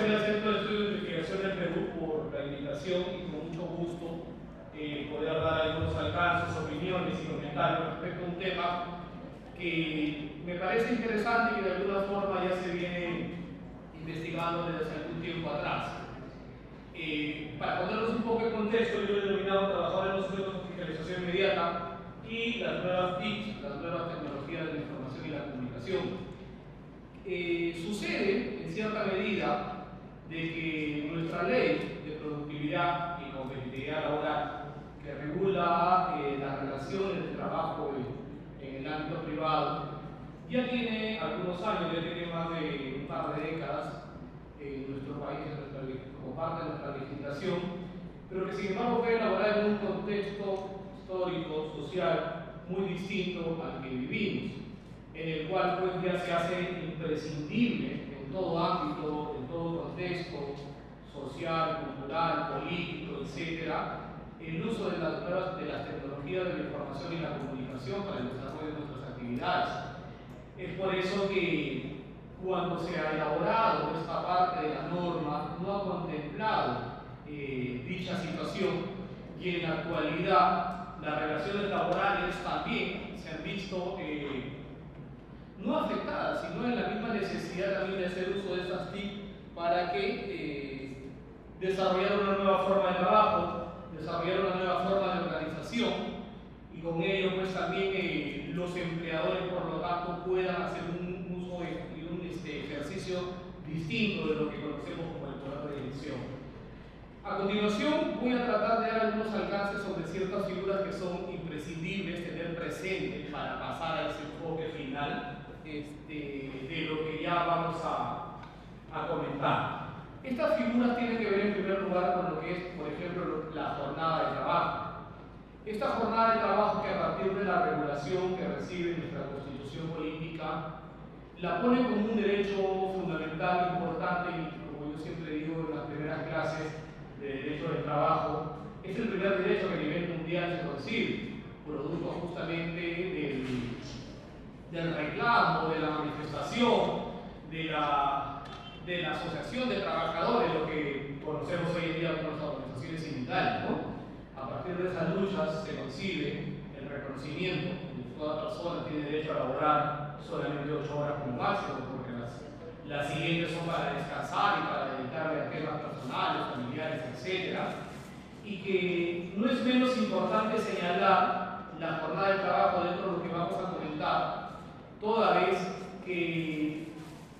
agradecerle al Centro de Estudios de Investigación del Perú por la invitación y con mucho gusto poder dar algunos alcances, opiniones y comentarios respecto a un tema que me parece interesante y que de alguna forma ya se viene investigando desde hace algún tiempo atrás. Para ponernos un poco en contexto, yo he denominado trabajadores en los sujetos de fiscalización inmediata y las nuevas TIC, las nuevas tecnologías de la información y la comunicación. Sucede en cierta medida de que nuestra ley de productividad y competitividad laboral, que regula las relaciones de trabajo en el ámbito privado, ya tiene algunos años, ya tiene más de un par de décadas en nuestro país, como parte de nuestra legislación, pero que sin embargo fue elaborada en un contexto histórico, social, muy distinto al que vivimos, en el cual pues ya se hace imprescindible en todo ámbito, en todo contexto social, cultural, político, etcétera, el uso de las tecnologías de la información y la comunicación para el desarrollo de nuestras actividades. Es por eso que cuando se ha elaborado esta parte de la norma no ha contemplado dicha situación, y en la actualidad las relaciones laborales también se han visto no afectadas, sino en la misma necesidad también de hacer uso de estas TIC para que desarrollar una nueva forma de trabajo, desarrollar una nueva forma de organización, y con ello pues también los empleadores por lo tanto puedan hacer un uso y un ejercicio distinto de lo que conocemos como el poder de dirección. A continuación voy a tratar de dar algunos alcances sobre ciertas figuras que son imprescindibles tener presente para pasar a ese enfoque final de lo que ya vamos a comentar. Estas figuras tienen que ver en primer lugar con lo que es, por ejemplo, la jornada de trabajo. Esta jornada de trabajo que a partir de la regulación que recibe nuestra Constitución Política la pone como un derecho fundamental, importante, y como yo siempre digo en las primeras clases de derecho del trabajo, es el primer derecho que a nivel mundial se concibe, producto justamente del reclamo, de la manifestación, de la asociación de trabajadores, lo que conocemos hoy en día como las organizaciones sindicales, ¿no? A partir de esas luchas se concibe el reconocimiento de que toda persona tiene derecho a laborar solamente 8 horas como máximo, porque las siguientes son para descansar y para dedicarle a temas personales, familiares, etc. Y que no es menos importante señalar la jornada de trabajo dentro de lo que vamos a comentar, toda vez que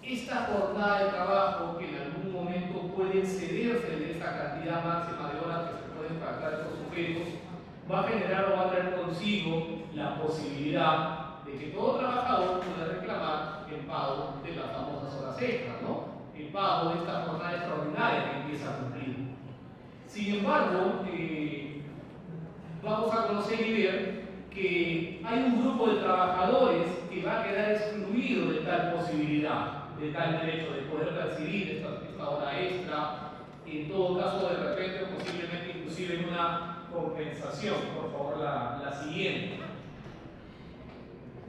esta jornada de trabajo, que en algún momento puede excederse de esta cantidad máxima de horas que se pueden pactar estos sujetos, va a generar o va a traer consigo la posibilidad de que todo trabajador pueda reclamar el pago de las famosas horas extras, ¿no? El pago de esta jornada extraordinaria que empieza a cumplir. Sin embargo, vamos a conocer y ver que hay un grupo de trabajadores que va a quedar excluido de tal posibilidad, de tal derecho de poder percibir esta hora extra, en todo caso de repente o posiblemente inclusive en una compensación. Por favor, la siguiente.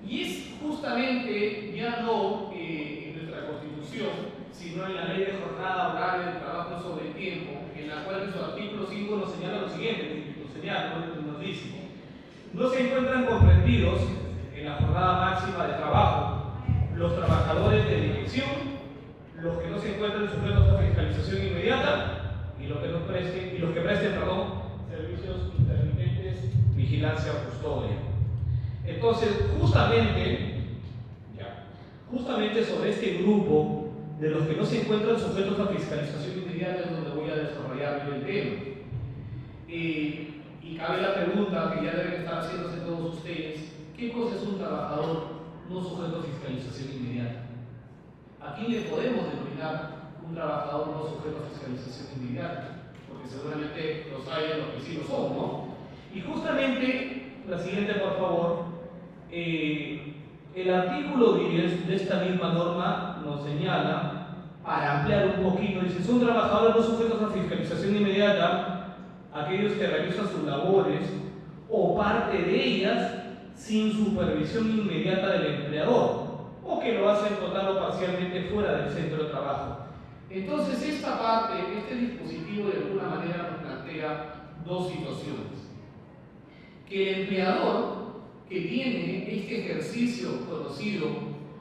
Y es justamente ya no en nuestra Constitución, sino en la Ley de Jornada Horaria del Trabajo sobre el Tiempo, en la cual en su artículo 5 nos señala lo siguiente, nos dice: no se encuentran comprendidos en la jornada máxima de trabajo los trabajadores de dirección, los que no se encuentran sujetos a fiscalización inmediata y los que presten servicios intermitentes, vigilancia o custodia. Entonces, justamente sobre este grupo de los que no se encuentran sujetos a fiscalización inmediata es donde voy a desarrollar yo el tema. Y cabe la pregunta que ya deben estar haciéndose todos ustedes: ¿qué cosa es un trabajador no sujeto a fiscalización inmediata? ¿A quién le podemos denominar un trabajador no sujeto a fiscalización inmediata? Porque seguramente los hay los que sí lo son, ¿no? Y justamente, la siguiente por favor, el artículo 10 de esta misma norma nos señala, para ampliar un poquito, dice: son trabajadores no sujetos a fiscalización inmediata aquellos que realizan sus labores o parte de ellas sin supervisión inmediata del empleador, o que lo hacen total o parcialmente fuera del centro de trabajo. Entonces, esta parte, este dispositivo de alguna manera nos plantea dos situaciones. Que el empleador que tiene este ejercicio conocido,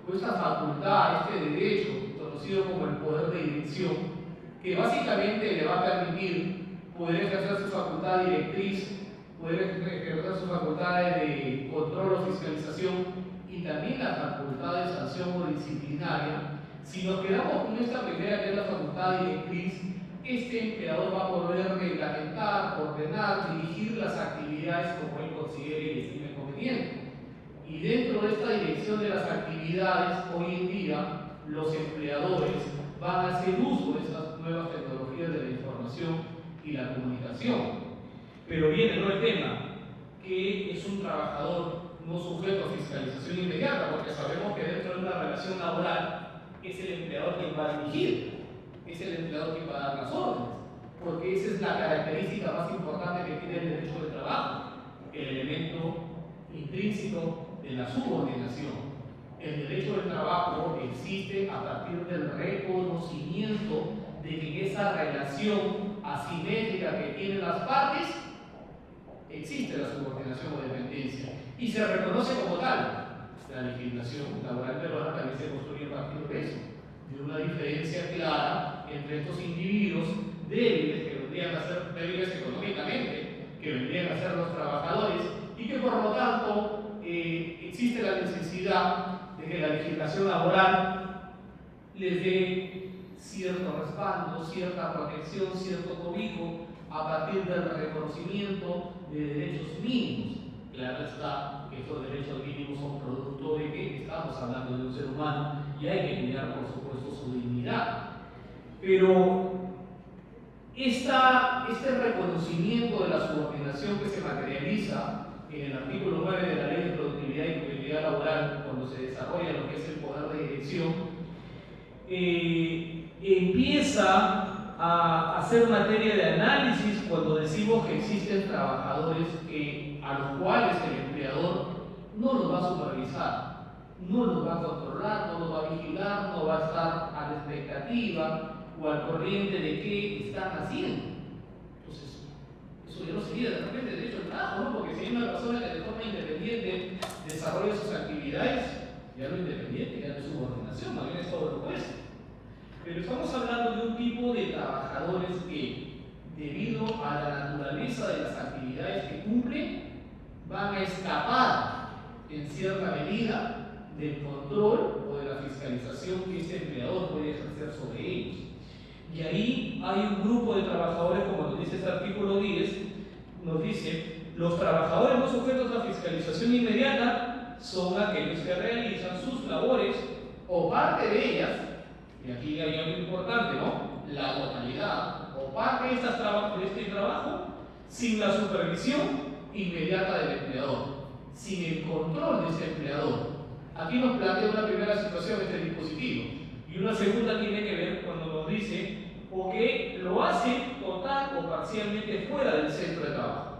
o esta facultad, este derecho conocido como el poder de dirección, que básicamente le va a permitir poder ejercer su facultad directriz, poder ejercer sus facultades de control o fiscalización y también la facultad de sanción o disciplinaria. Si nos quedamos con esta primera, que es la facultad directriz, este empleador va a poder reglamentar, ordenar, dirigir las actividades como él considere y estime conveniente. Y dentro de esta dirección de las actividades, hoy en día, los empleadores van a hacer uso de estas nuevas tecnologías de la información y la comunicación. Pero viene el tema, que es un trabajador no sujeto a fiscalización inmediata, porque sabemos que dentro de una relación laboral es el empleador quien va a dirigir, es el empleador quien va a dar las órdenes, porque esa es la característica más importante que tiene el derecho del trabajo, el elemento intrínseco de la subordinación. El derecho del trabajo existe a partir del reconocimiento de que en esa relación asimétrica que tienen las partes existe la subordinación o dependencia y se reconoce como tal. La legislación laboral peruana también se construye a partir de eso, de una diferencia clara entre estos individuos débiles, que vendrían a ser débiles económicamente, que vendrían a ser los trabajadores, y que por lo tanto existe la necesidad de que la legislación laboral les dé cierto respaldo, cierta protección, cierto cobijo a partir del reconocimiento de derechos mínimos. Claro está que estos derechos mínimos son producto de que estamos hablando de un ser humano y hay que cuidar, por supuesto, su dignidad. Pero este reconocimiento de la subordinación que se materializa en el artículo 9 de la Ley de Productividad y Competitividad Laboral, cuando se desarrolla lo que es el poder de dirección, empieza a hacer materia de análisis cuando decimos que existen trabajadores a los cuales el empleador no los va a supervisar, no los va a controlar, no los va a vigilar, no va a estar a la expectativa o al corriente de qué están haciendo. Entonces, eso ya no sería de repente derecho al trabajo, ¿no? Porque si hay una persona que de forma independiente desarrolla sus actividades, ya lo independiente, ya no es subordinación, más bien es todo lo opuesto. Pero estamos hablando de un tipo de trabajadores que, debido a la naturaleza de las actividades que cumplen, van a escapar en cierta medida del control o de la fiscalización que ese empleador puede ejercer sobre ellos. Y ahí hay un grupo de trabajadores, como nos dice este artículo 10, nos dice: los trabajadores no sujetos a fiscalización inmediata son aquellos que realizan sus labores o parte de ellas. Y aquí hay algo importante, ¿no? La totalidad o parte de este trabajo sin la supervisión inmediata del empleador, sin el control de ese empleador. Aquí nos plantea una primera situación este dispositivo, y una segunda tiene que ver cuando nos dice o que lo hace total o parcialmente fuera del centro de trabajo.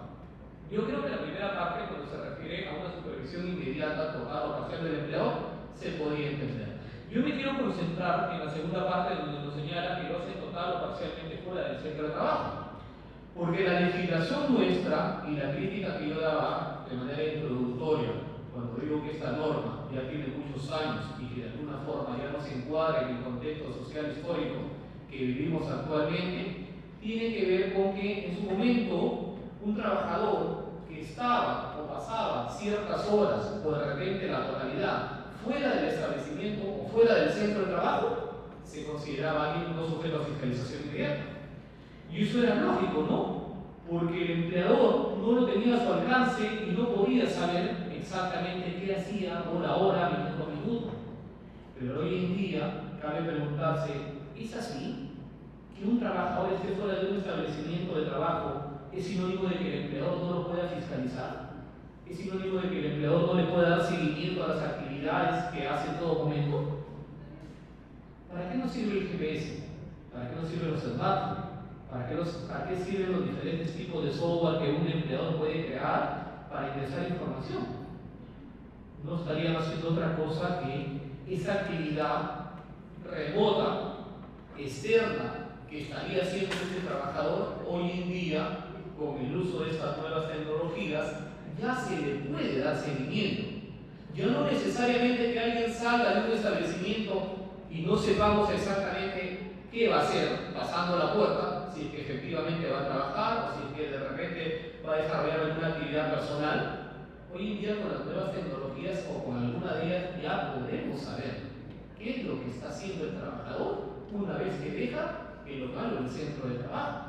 Yo creo que la primera parte, cuando se refiere a una supervisión inmediata, total o parcial del empleador, se podría entender. Yo me quiero concentrar en la segunda parte donde nos señala que lo hace total o parcialmente fuera del centro de trabajo. Porque la legislación nuestra y la crítica que yo daba de manera introductoria, cuando digo que esta norma ya tiene muchos años y que de alguna forma ya no se encuadra en el contexto social histórico que vivimos actualmente, tiene que ver con que en su momento un trabajador que estaba o pasaba ciertas horas o de repente la totalidad fuera del establecimiento o fuera del centro de trabajo, se consideraba alguien no sujeto a fiscalización inmediata. Y eso era lógico, ¿no? Porque el empleador no lo tenía a su alcance y no podía saber exactamente qué hacía hora a hora, minuto a minuto. Pero hoy en día cabe preguntarse: ¿es así? ¿Que un trabajador esté fuera de un establecimiento de trabajo es sinónimo de que el empleador no lo pueda fiscalizar? ¿Es sinónimo de que el empleador no le pueda dar seguimiento a las actividades que hace en todo momento? ¿Para qué nos sirve el GPS? ¿Para qué nos sirven los smartphones? ¿Para qué sirven los diferentes tipos de software que un empleador puede crear para ingresar información? No estarían haciendo otra cosa que esa actividad remota externa que estaría haciendo este trabajador, hoy en día, con el uso de estas nuevas tecnologías, ya se le puede dar seguimiento. Ya no necesariamente que alguien salga de un establecimiento y no sepamos exactamente qué va a hacer pasando la puerta, si es que efectivamente va a trabajar o si es que de repente va a desarrollar alguna actividad personal. Hoy en día con las nuevas tecnologías o con alguna de ellas ya podemos saber qué es lo que está haciendo el trabajador una vez que deja el local o el centro de trabajo.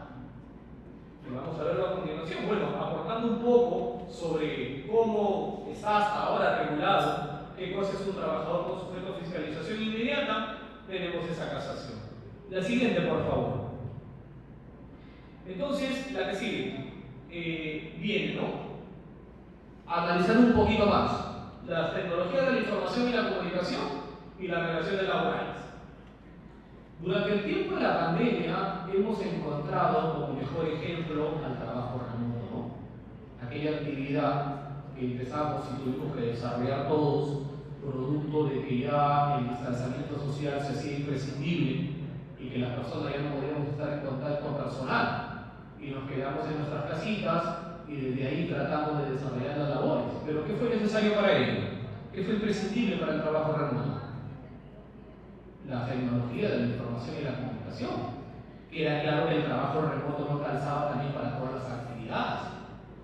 Y vamos a verlo a continuación. Bueno, aportando un poco sobre cómo está hasta ahora regulado qué cosa es un trabajador con sujeto a fiscalización inmediata, tenemos esa casación. La siguiente, por favor. Entonces, la que sigue viene, ¿no? Analizando un poquito más las tecnologías de la información y la comunicación y las relaciones laborales. Durante el tiempo de la pandemia hemos encontrado como mejor ejemplo al trabajo remoto, ¿no? Aquella actividad que empezamos y tuvimos que desarrollar todos, producto de que ya el distanciamiento social se hacía imprescindible y que las personas ya no podíamos estar en contacto personal y nos quedamos en nuestras casitas y desde ahí tratamos de desarrollar las labores. Pero ¿qué fue necesario para ello? ¿Qué fue imprescindible para el trabajo remoto? La tecnología de la información y la comunicación. Era claro que el trabajo remoto no calzaba también para todas las actividades,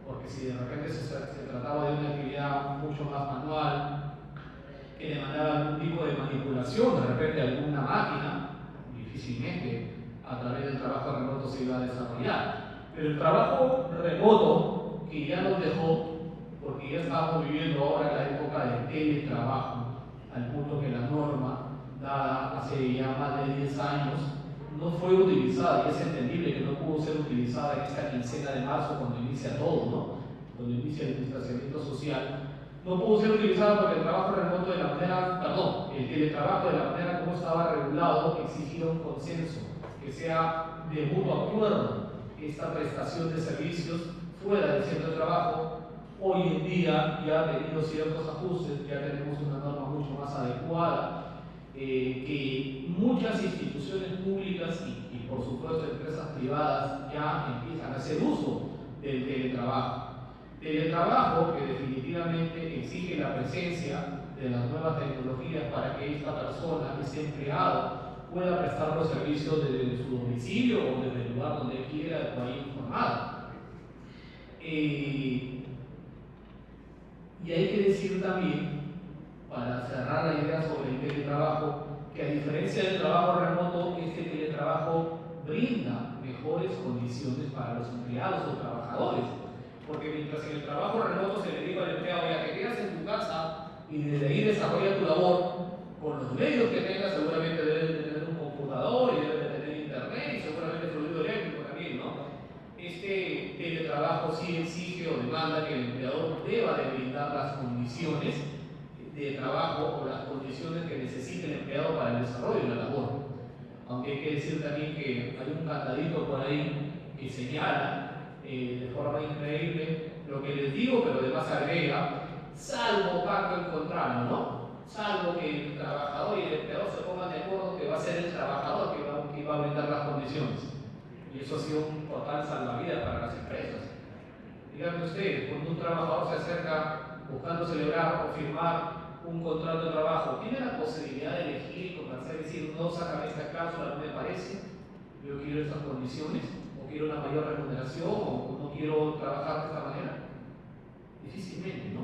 porque si de repente se trataba de una actividad mucho más manual, que demandaba algún tipo de manipulación, de repente alguna máquina, difícilmente a través del trabajo remoto se iba a desarrollar. Pero el trabajo remoto que ya nos dejó, porque ya estábamos viviendo ahora la época del teletrabajo, al punto que la norma dada hace ya más de 10 años, no fue utilizada, y es entendible que no pudo ser utilizada en esta quincena de marzo cuando inicia todo, ¿no? Cuando inicia el distanciamiento social, no pudo ser utilizada porque el trabajo remoto de la manera, el teletrabajo de la manera como estaba regulado exigía un consenso, que sea de mutuo acuerdo esta prestación de servicios fuera del centro de trabajo. Hoy en día ya ha tenido ciertos ajustes, ya tenemos una norma mucho más adecuada, que muchas instituciones públicas y por supuesto empresas privadas ya empiezan a hacer uso del teletrabajo. Teletrabajo que definitivamente exige la presencia de las nuevas tecnologías para que esta persona, este empleado, pueda prestar los servicios desde su domicilio o desde el lugar donde quiera o ahí informado. Y hay que decir también, para cerrar la idea sobre el teletrabajo, que a diferencia del trabajo remoto, este teletrabajo brinda mejores condiciones para los empleados o trabajadores. Porque mientras en el trabajo remoto se le diga al empleado, ya te quedas en tu casa y desde ahí desarrolla tu labor, con los medios que tengas seguramente debes de tener un computador y debes de tener internet y seguramente fluido eléctrico también, ¿no? Este teletrabajo sí exige o demanda que el empleador deba de brindar las condiciones de trabajo o las condiciones que necesita el empleado para el desarrollo de la labor. Aunque hay que decir también que hay un candadito por ahí que señala de forma increíble lo que les digo, pero además agrega, salvo pacto en contrario, ¿no? Salvo que el trabajador y el empleador se pongan de acuerdo que va a ser el trabajador que va a brindar las condiciones. Y eso ha sido un total salvavidas para las empresas. Díganme ustedes, cuando un trabajador se acerca buscando celebrar o firmar un contrato de trabajo, ¿tiene la posibilidad de elegir, conversar y decir, no, sácame esta cláusula, no me parece, yo quiero esas condiciones, o quiero una mayor remuneración, o no quiero trabajar de esta manera? Difícilmente, ¿no?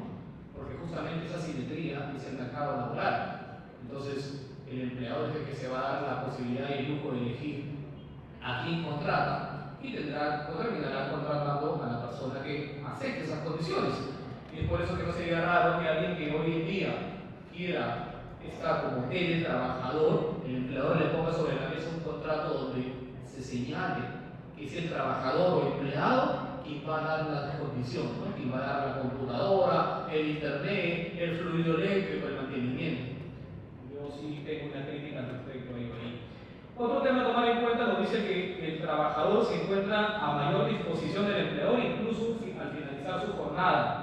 Porque justamente esa simetría es el mercado laboral. Entonces, el empleador es el que se va a dar la posibilidad y el lujo de elegir a quién contrata y terminará contratando a la persona que acepte esas condiciones. Y es por eso que no sería raro que alguien que hoy en día quiera estar como teletrabajador, el empleador le ponga sobre la mesa un contrato donde se señale que es el trabajador o empleado quien va a dar las condiciones, ¿no? Quien va a dar la computadora, el internet, el fluido eléctrico, el mantenimiento. Yo sí tengo una crítica al respecto ahí. Otro tema a tomar en cuenta nos dice que el trabajador se encuentra a mayor disposición del empleador, incluso al finalizar su jornada.